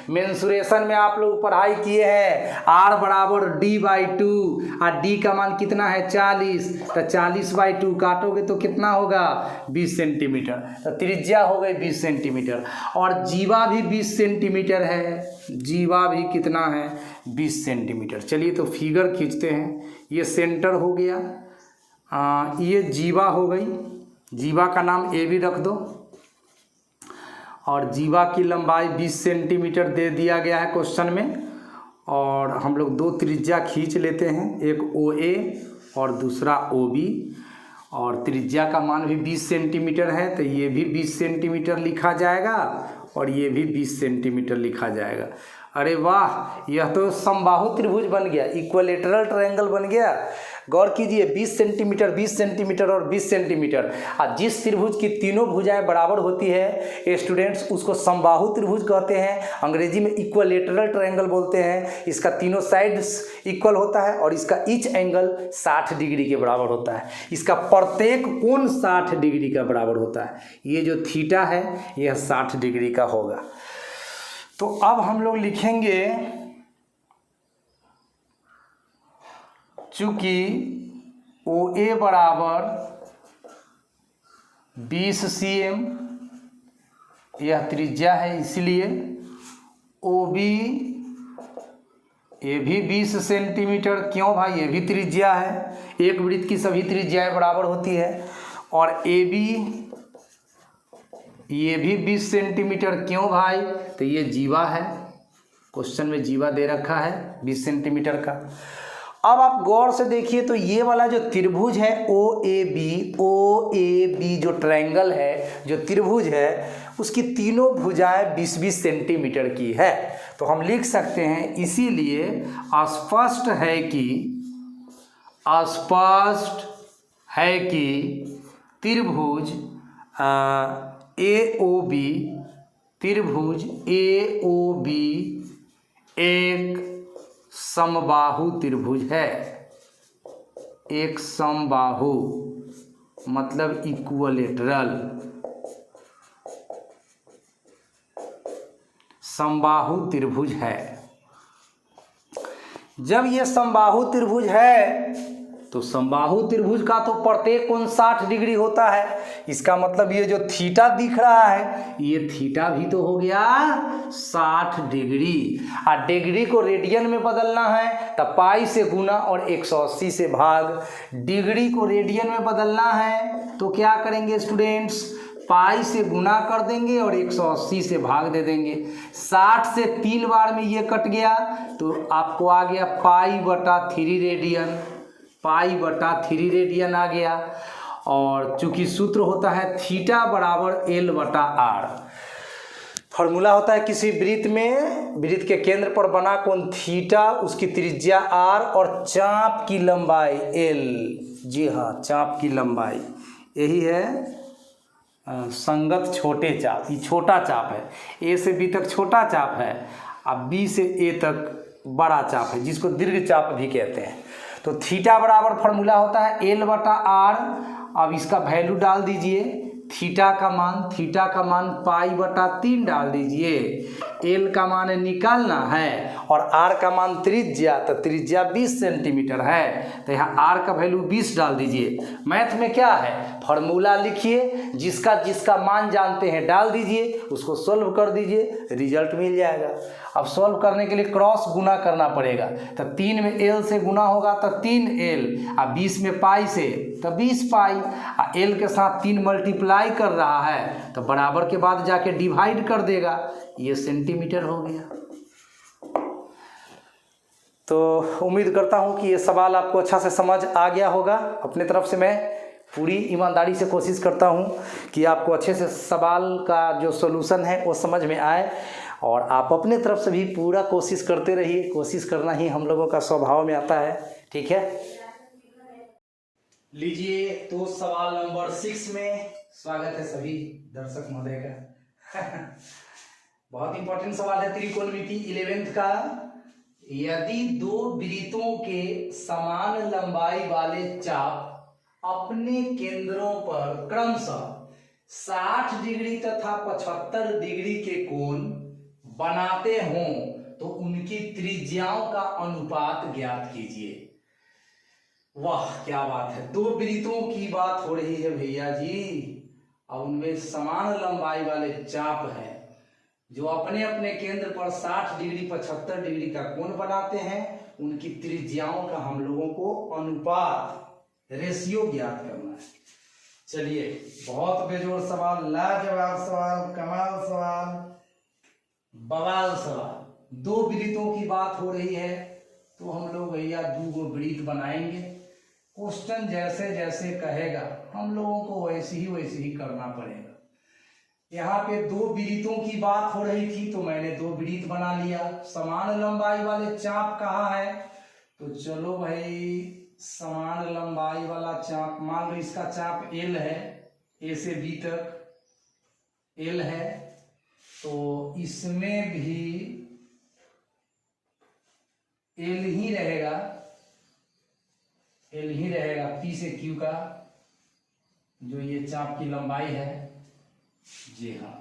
मेंसुरेशन में आप लोग पढ़ाई किए हैं r बराबर d/2, और d का मान कितना है 40, तो 40/2 काटोगे तो कितना होगा 20 सेंटीमीटर, तो त्रिज्या हो गई 20 सेंटीमीटर। और जीवा भी 20 सेंटीमीटर है, जीवा भी कितना है 20 सेंटीमीटर। चलिए तो फिगर खींचते हैं। ये सेंटर हो गया, ये जीवा हो गई, जीवा का नाम ए भी रख दो, और जीवा की लंबाई 20 सेंटीमीटर दे दिया गया है क्वेश्चन में। और हम लोग दो त्रिज्या खींच लेते हैं, एक OA और दूसरा OB, और त्रिज्या का मान भी 20 सेंटीमीटर है, तो ये भी 20 सेंटीमीटर लिखा जाएगा और ये भी 20 सेंटीमीटर लिखा जाएगा। अरे वाह, यह तो समबाहु त्रिभुज बन गया, इक्विलेटरल ट्रायंगल बन गया। गौर कीजिए 20 सेंटीमीटर, 20 सेंटीमीटर और 20 सेंटीमीटर। और जिस त्रिभुज की तीनों भुजाएं बराबर होती है स्टूडेंट्स, उसको समबाहु त्रिभुज कहते हैं, अंग्रेजी में इक्विलेटरल ट्रायंगल बोलते हैं। इसका तीनों साइड्स इक्वल होता है और इसका ईच एंगल 60 डिग्री के बराबर होता है। इसका प्रत्येक कोण 60 डिग्री का बराबर होता है। ये जो थीटा है यह 60 डिग्री का होगा। तो अब हम लोग लिखेंगे, चूंकि OA बराबर 20 cm यह त्रिज्या है, इसलिए OB ये भी 20 सेंटीमीटर। क्यों भाई, ये भी त्रिज्या है, एक वृत्त की सभी त्रिज्याएं बराबर होती है। और AB ये भी 20 सेंटीमीटर। क्यों भाई, तो ये जीवा है, क्वेश्चन में जीवा दे रखा है 20 सेंटीमीटर का। अब आप गौर से देखिए तो ये वाला जो त्रिभुज है OAB जो ट्रायंगल है, जो त्रिभुज है, उसकी तीनों भुजाएं 20-20 सेंटीमीटर की है। तो हम लिख सकते हैं, इसीलिए स्पष्ट है कि त्रिभुज AOB एक समबाहु त्रिभुज है। एक समबाहु मतलब इक्विलेटरल, समबाहु त्रिभुज है। जब ये समबाहु त्रिभुज है तो समबाहु त्रिभुज का तो प्रत्येक कोण 60 डिग्री होता है। इसका मतलब ये जो थीटा दिख रहा है, ये थीटा भी तो हो गया 60 डिग्री। और डिग्री को रेडियन में बदलना है तो पाई से गुना और 180 से भाग। डिग्री को रेडियन में बदलना है तो क्या करेंगे स्टूडेंट्स, पाई से गुना कर देंगे और 180 से भाग दे देंगे। 60 से 3 बार में ये कट गया तो आपको आ गया पाई/3 रेडियन, पाई/3 रेडियन आ गया। और चूंकि सूत्र होता है थीटा बराबर L/R, फॉर्मूला होता है किसी वृत्त में, वृत्त के केंद्र पर बना कोण थीटा, उसकी त्रिज्या R और चाप की लंबाई L। जी हाँ, चाप की लंबाई, यही है संगत छोटे चाप। ये छोटा चाप है, A से B तक छोटा चाप है, अब B से A तक बड़ा चाप है, जिसको दीर्घ चाप भी कहते हैं। तो थीटा बराबर फॉर्मूला होता है L/R। अब इसका वैल्यू डाल दीजिए, थीटा का मान π/3 डाल दीजिए। एल का मान निकालना है और आर का मान त्रिज्या, तो त्रिज्या 20 सेंटीमीटर है, तो यहाँ आर का वैल्यू 20 डाल दीजिए। मैथ में क्या है, फॉर्मूला लिखिए, जिसका जिसका मान जानते हैं डाल दीजिए, उसको सोल्व कर दीजिए, रिजल्ट मिल जाएगा। अब सोल्व करने के लिए क्रॉस गुना करना पड़ेगा, तो 3 में एल से गुना होगा तो 3l, और 20 में पाई से तो 20 पाई, और एल के साथ 3 मल्टीप्लाई कर रहा है तो बराबर के बाद जाके डिवाइड कर देगा, ये सेंटीमीटर हो गया। तो उम्मीद करता हूँ कि ये सवाल आपको अच्छा से समझ आ गया होगा। अपने तरफ से मैं पूरी ईमानदारी से कोशिश करता हूँ कि आपको अच्छे से सवाल का जो सॉल्यूशन है वो समझ में आए, और आप अपने तरफ से भी पूरा कोशिश करते रहिए। कोशिश करना ही हम लोगों का स्वभाव में आता है, ठीक है। लीजिए, तो सवाल नंबर 6 में स्वागत है सभी दर्शक महोदय का। बहुत इंपॉर्टेंट सवाल है, त्रिकोणमिति 11th का। यदि दो वृत्तों के समान लंबाई वाले चाप अपने केंद्रों पर क्रमशः 60 डिग्री तथा 75 डिग्री के कोण बनाते हों तो उनकी त्रिज्याओं का अनुपात ज्ञात कीजिए। वाह क्या बात है, दो वृत्तों की बात हो रही है भैया जी, और उनमें समान लंबाई वाले चाप है जो अपने अपने केंद्र पर 60 डिग्री 75 डिग्री का कोण बनाते हैं, उनकी त्रिज्याओं का हम लोगों को अनुपात रेशियो ज्ञात करना है। चलिए, बहुत बेजोड़ सवाल, लाजवाब सवाल, कमाल सवाल, बवाल सवाल। दो वृत्तों की बात हो रही है तो हम लोग भैया 2 वृत्त बनाएंगे। क्वेश्चन जैसे जैसे कहेगा हम लोगों को वैसे ही करना पड़ेगा। यहाँ पे 2 वृत्तों की बात हो रही थी तो मैंने 2 वृत्त बना लिया। समान लंबाई वाले चाप कहाँ है, तो चलो भाई समान लंबाई वाला चाप, मान लो इसका चाप L है, A से B तक L है, तो इसमें भी L ही रहेगा, P से Q का जो ये चाप की लंबाई है। जी हाँ,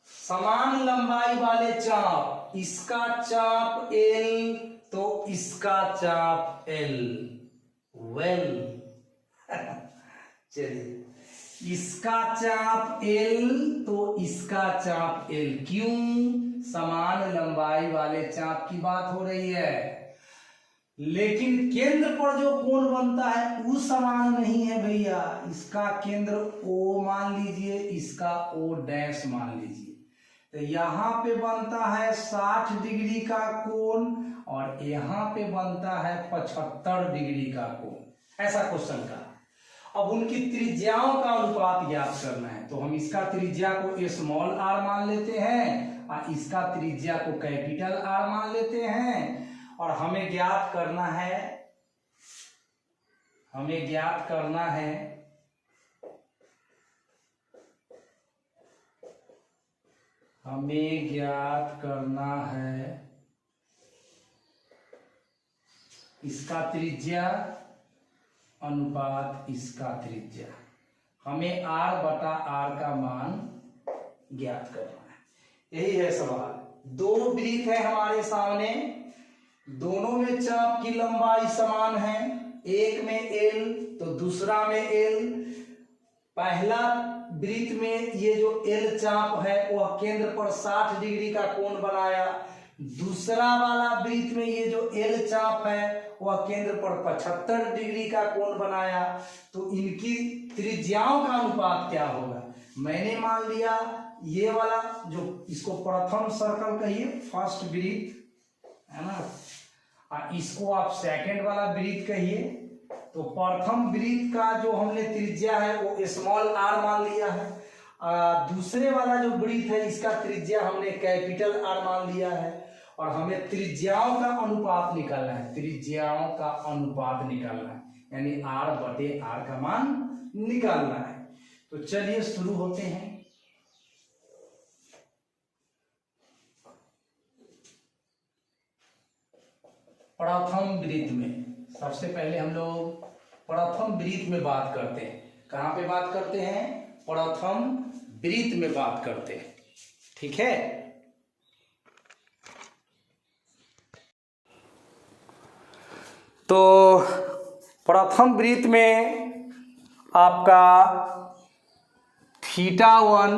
समान लंबाई वाले चाप, इसका चाप L तो इसका चाप L, वेल चलिए, इसका चाप L तो इसका चाप L, क्यों, समान लंबाई वाले चाप की बात हो रही है। लेकिन केंद्र पर जो कोण बनता है वो समान नहीं है भैया। इसका केंद्र O मान लीजिए, इसका O डैश मान लीजिए, तो यहाँ पे बनता है 60 डिग्री का कोण और यहाँ पे बनता है 75 डिग्री का कोण, ऐसा क्वेश्चन का। अब उनकी त्रिज्याओं का अनुपात ज्ञात करना है, तो हम इसका त्रिज्या को स्मॉल r मान लेते हैं और इसका त्रिज्या को कैपिटल R मान लेते हैं, और हमें ज्ञात करना है इसका त्रिज्या अनुपात इसका त्रिज्या। हमें r/r का मान ज्ञात करना है, यही है सवाल। 2 वृत्त है हमारे सामने, दोनों में चाप की लंबाई समान है, एक में L तो दूसरा में L। पहला वृत्त में ये जो L चाप है वह केंद्र पर 60 डिग्री का कोण बनाया, दूसरा वाला वृत्त में ये जो L चाप है वह केंद्र पर 75 डिग्री का कोण बनाया, तो इनकी त्रिज्याओं का अनुपात क्या होगा। मैंने मान लिया ये वाला, जो इसको प्रथम सर्कल कहिए, फर्स्ट वृत्त है ना, और इसको आप सेकंड वाला वृत्त कहिए। तो प्रथम वृत्त का जो हमने त्रिज्या है वो स्मॉल r मान लिया है, दूसरे वाला जो वृत्त है इसका त्रिज्या हमने कैपिटल R मान लिया है, और हमें त्रिज्याओं का अनुपात निकालना है, यानी r/r का मान निकालना है। तो चलिए शुरू होते हैं। प्रथम वृत्त में सबसे पहले हम लोग प्रथम वृत्त में बात करते हैं। कहाँ पे बात करते हैं? प्रथम वृत्त में बात करते हैं। ठीक है। तो प्रथम वृत्त में आपका θ1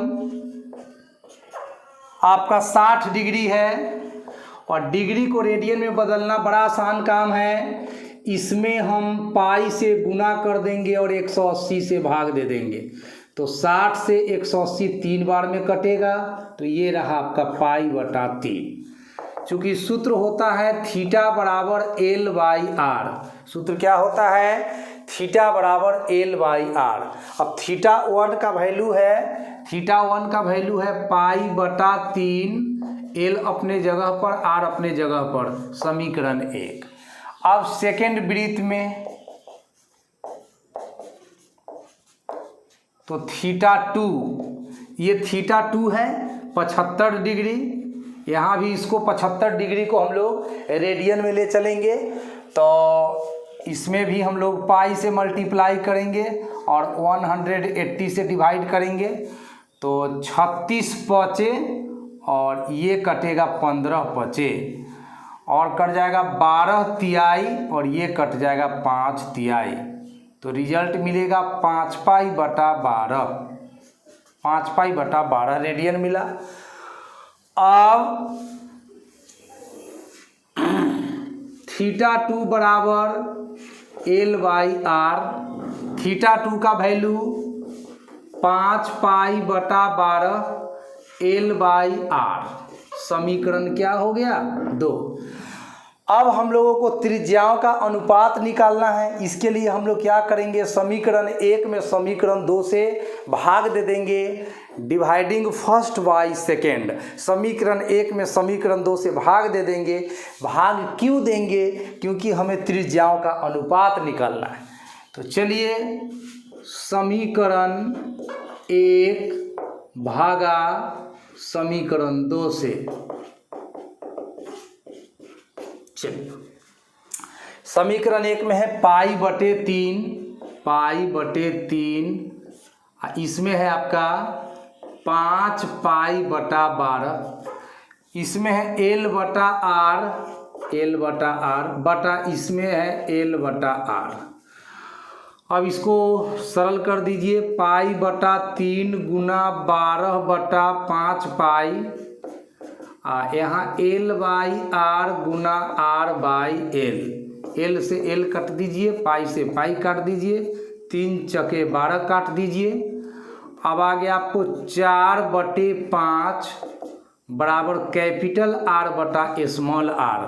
आपका 60 डिग्री है और डिग्री को रेडियन में बदलना बड़ा आसान काम है। इसमें हम पाई से गुना कर देंगे और 180 से भाग दे देंगे, तो 60 से 180 3 बार में कटेगा, तो ये रहा आपका π/3। चूँकि सूत्र होता है θ बराबर L/r। सूत्र क्या होता है? θ बराबर L/r। अब θ1 का वैल्यू है π/3, L अपने जगह पर, R अपने जगह पर, समीकरण 1। अब सेकेंड वृत्त में तो θ2, ये θ2 है 75 डिग्री। यहाँ भी इसको 75 डिग्री को हम लोग रेडियन में ले चलेंगे, तो इसमें भी हम लोग पाई से मल्टीप्लाई करेंगे और 180 से डिवाइड करेंगे, तो 36 बचे और ये कटेगा 15 बचे और कट जाएगा 12 तिहाई और ये कट जाएगा 5 तिहाई, तो रिजल्ट मिलेगा 5π/12। 5π/12 रेडियन मिला। अब θ2 बराबर L/r। θ2 का वैल्यू 5π/12 L/r। समीकरण क्या हो गया? 2। अब हम लोगों को त्रिज्याओं का अनुपात निकालना है। इसके लिए हम लोग क्या करेंगे? समीकरण 1 में समीकरण 2 से भाग दे देंगे, डिवाइडिंग फर्स्ट बाय सेकेंड। समीकरण 1 में समीकरण 2 से भाग दे देंगे। भाग क्यों देंगे? क्योंकि हमें त्रिज्याओं का अनुपात निकालना है। तो चलिए, समीकरण 1 भागा समीकरण 2 से, चलिए समीकरण 1 में है π/3, इसमें है आपका 5π/12, इसमें है L/r बटा इसमें है L/r। अब इसको सरल कर दीजिए, π/3 गुना 12/5π, यहाँ L/r गुना r/l, L से L कट दीजिए, पाई से पाई काट दीजिए, 3 चके 12 काट दीजिए। अब आगे आपको 4/5 बराबर कैपिटल R बटा स्मॉल r,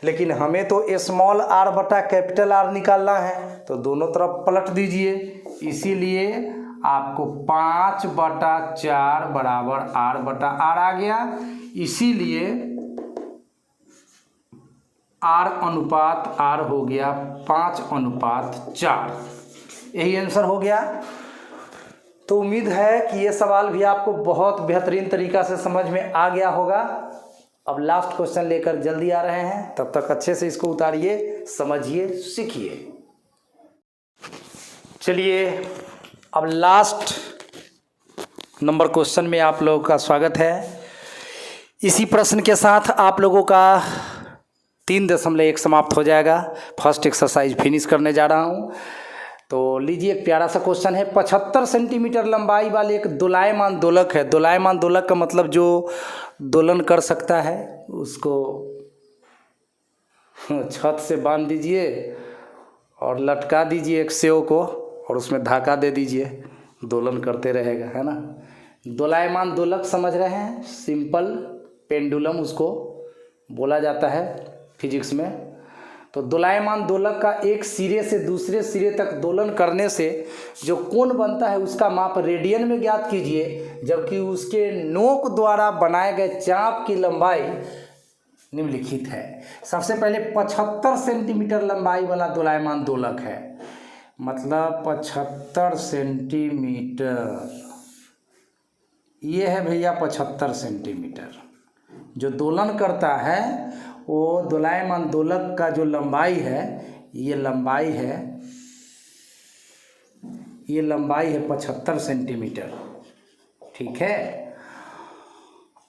लेकिन हमें तो स्मॉल r बटा कैपिटल R निकालना है, तो दोनों तरफ पलट दीजिए। इसीलिए आपको 5/4 बराबर r/r आ गया। इसीलिए R/r हो गया 5/4। यही आंसर हो गया। तो उम्मीद है कि ये सवाल भी आपको बहुत बेहतरीन तरीक़ा से समझ में आ गया होगा। अब लास्ट क्वेश्चन लेकर जल्दी आ रहे हैं, तब तक अच्छे से इसको उतारिए, समझिए, सीखिए। चलिए, अब लास्ट नंबर क्वेश्चन में आप लोगों का स्वागत है। इसी प्रश्न के साथ आप लोगों का 3.1 समाप्त हो जाएगा। फर्स्ट एक्सरसाइज फिनिश करने जा रहा हूँ। तो लीजिए, एक प्यारा सा क्वेश्चन है। 75 सेंटीमीटर लंबाई वाले एक दोलायमान दोलक है। दोलायमान दोलक का मतलब जो दोलन कर सकता है, उसको छत से बांध दीजिए और लटका दीजिए एक सेव को, और उसमें धागा दे दीजिए, दोलन करते रहेगा, है ना। दोलायमान दोलक समझ रहे हैं? सिंपल पेंडुलम उसको बोला जाता है फिजिक्स में। तो दोलायमान दोलक का एक सिरे से दूसरे सिरे तक दोलन करने से जो कोण बनता है उसका माप रेडियन में ज्ञात कीजिए, जबकि उसके नोक द्वारा बनाए गए चाप की लंबाई निम्नलिखित है। सबसे पहले 75 सेंटीमीटर लंबाई वाला दोलायमान दोलक है, मतलब 75 सेंटीमीटर, ये है भैया 75 सेंटीमीटर जो दोलन करता है। वो दोलायमान दोलक का जो लंबाई है, ये लंबाई है ये लंबाई है 75 सेंटीमीटर। ठीक है,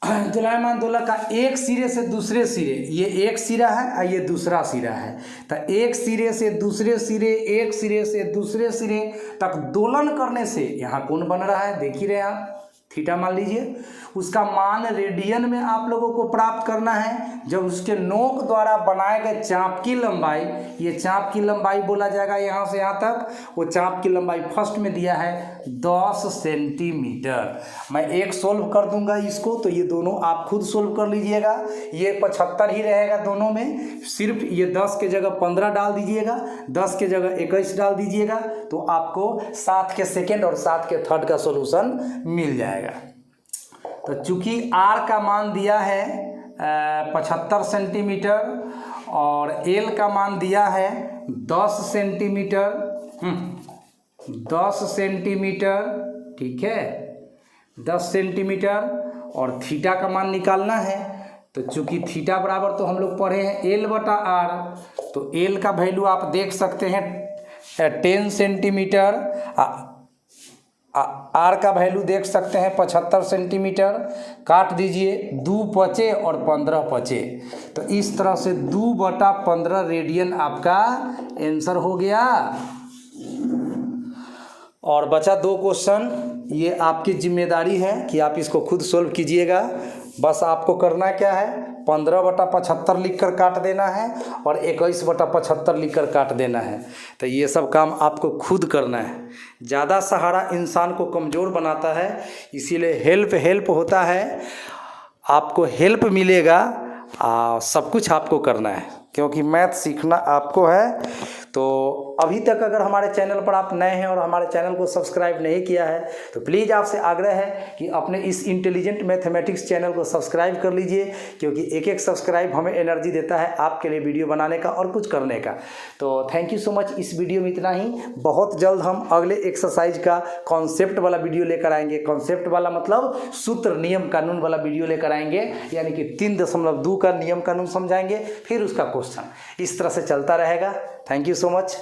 दोलायमान दोलक का एक सिरे से दूसरे सिरे, ये एक सिरा है और ये दूसरा सिरा है, तो एक सिरे से दूसरे सिरे, एक सिरे से दूसरे सिरे तक दोलन करने से यहाँ कोण बन रहा है, देख ही रहे आप, थीटा मान लीजिए। उसका मान रेडियन में आप लोगों को प्राप्त करना है। जब उसके नोक द्वारा बनाए गए चाप की लंबाई, ये चाप की लंबाई बोला जाएगा यहाँ से यहाँ तक, वो चाप की लंबाई फर्स्ट में दिया है 10 सेंटीमीटर। मैं एक सोल्व कर दूंगा इसको, तो ये दोनों आप खुद सोल्व कर लीजिएगा। ये 75 ही रहेगा दोनों में, सिर्फ ये 10 के जगह 15 डाल दीजिएगा, 10 के जगह 21 डाल दीजिएगा, तो आपको 7 के सेकेंड और 7 के थर्ड का सोल्यूशन मिल जाएगा। तो चूंकि R का मान दिया है 75 सेंटीमीटर और L का मान दिया है 10 सेंटीमीटर, 10 सेंटीमीटर, ठीक है, 10 सेंटीमीटर, और थीटा का मान निकालना है। तो चूंकि थीटा बराबर तो हम लोग पढ़े हैं L/R, तो L का वैल्यू आप देख सकते हैं 10 सेंटीमीटर, R का वैल्यू देख सकते हैं 75 सेंटीमीटर। काट दीजिए, 2 बचे और 15 बचे, तो इस तरह से 2/15 रेडियन आपका आंसर हो गया। और बचा 2 क्वेश्चन, ये आपकी जिम्मेदारी है कि आप इसको खुद सोल्व कीजिएगा। बस आपको करना क्या है, 15/75 लिखकर काट देना है और 21/75 लिखकर काट देना है। तो ये सब काम आपको खुद करना है। ज़्यादा सहारा इंसान को कमज़ोर बनाता है, इसीलिए हेल्प होता है, आपको हेल्प मिलेगा, सब कुछ आपको करना है, क्योंकि मैथ सीखना आपको है। तो अभी तक अगर हमारे चैनल पर आप नए हैं और हमारे चैनल को सब्सक्राइब नहीं किया है, तो प्लीज़ आपसे आग्रह है कि अपने इस इंटेलिजेंट मैथमेटिक्स चैनल को सब्सक्राइब कर लीजिए, क्योंकि एक सब्सक्राइब हमें एनर्जी देता है आपके लिए वीडियो बनाने का और कुछ करने का। तो थैंक यू सो मच। इस वीडियो में इतना ही। बहुत जल्द हम अगले एक्सरसाइज का कॉन्सेप्ट वाला वीडियो लेकर आएंगे। कॉन्सेप्ट वाला मतलब सूत्र, नियम, कानून वाला वीडियो लेकर आएंगे, यानी कि 3.2 का नियम कानून समझाएंगे, फिर उसका क्वेश्चन, इस तरह से चलता रहेगा। Thank you so much.